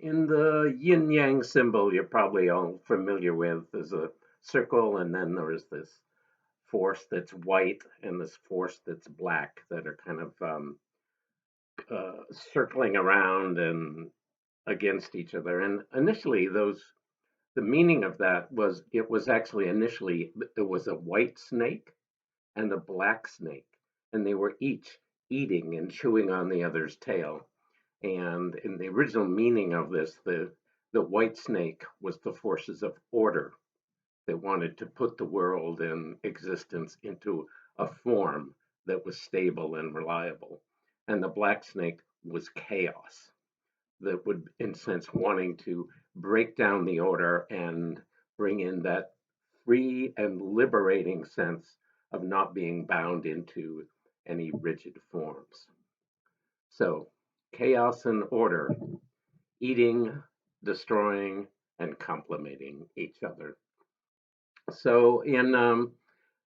In the yin yang symbol, you're probably all familiar with, there's a circle, and then there's this force that's white and this force that's black that are kind of circling around and against each other. And initially, the meaning of that was it was actually initially it was a white snake and a black snake, and they were each eating and chewing on the other's tail. And in the original meaning of this, the white snake was the forces of order that wanted to put the world in existence into a form that was stable and reliable. And the black snake was chaos that would, in a sense, wanting to break down the order and bring in that free and liberating sense of not being bound into any rigid forms. So, chaos and order, eating, destroying, and complementing each other. So, in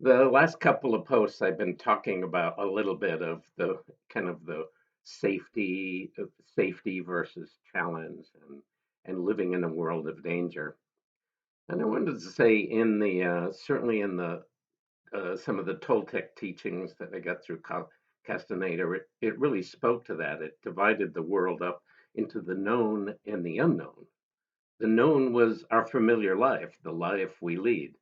the last couple of posts, I've been talking about a little bit of the kind of the safety versus challenge, and living in a world of danger. And I wanted to say, in the certainly in the some of the Toltec teachings that I got through Castaneda, it really spoke to that. It divided the world up into the known and the unknown. The known was our familiar life, the life we lead.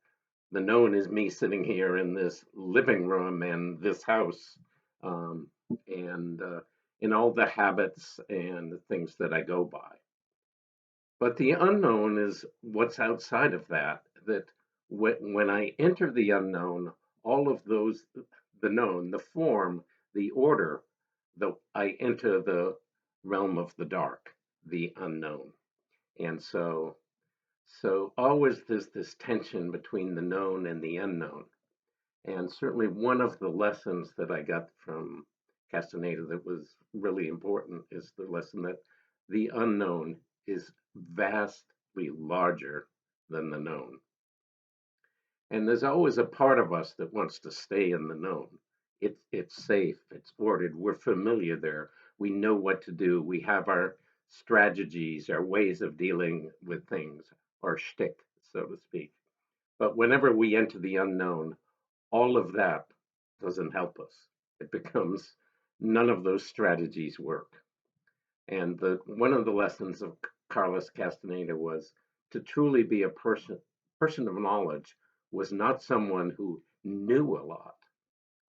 The known is me sitting here in this living room and this house, and in all the habits and the things that I go by. But the unknown is what's outside of that. That when I enter the unknown, all of those, the known, the form, the order, I enter the realm of the dark, the unknown. And so always there's this tension between the known and the unknown. And certainly one of the lessons that I got from Castaneda that was really important is the lesson that the unknown is vastly larger than the known. And there's always a part of us that wants to stay in the known. It's safe, it's ordered, we're familiar there. We know what to do. We have our strategies, our ways of dealing with things, our shtick, so to speak. But whenever we enter the unknown, all of that doesn't help us. It becomes none of those strategies work. And one of the lessons of Carlos Castaneda was to truly be a person of knowledge was not someone who knew a lot.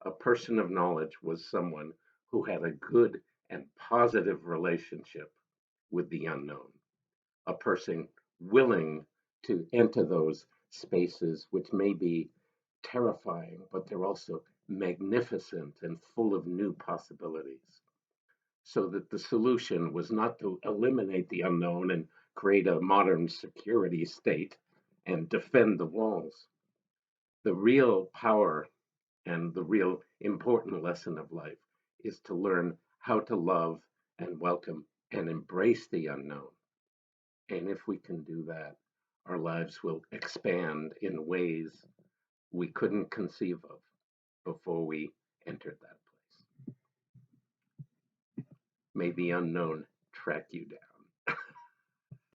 A person of knowledge was someone who had a good and positive relationship with the unknown. A person willing to enter those spaces, which may be terrifying, but they're also magnificent and full of new possibilities. So that the solution was not to eliminate the unknown and create a modern security state and defend the walls. The real power and the real important lesson of life is to learn how to love and welcome and embrace the unknown. And if we can do that, our lives will expand in ways we couldn't conceive of before we entered that place. May the unknown track you down.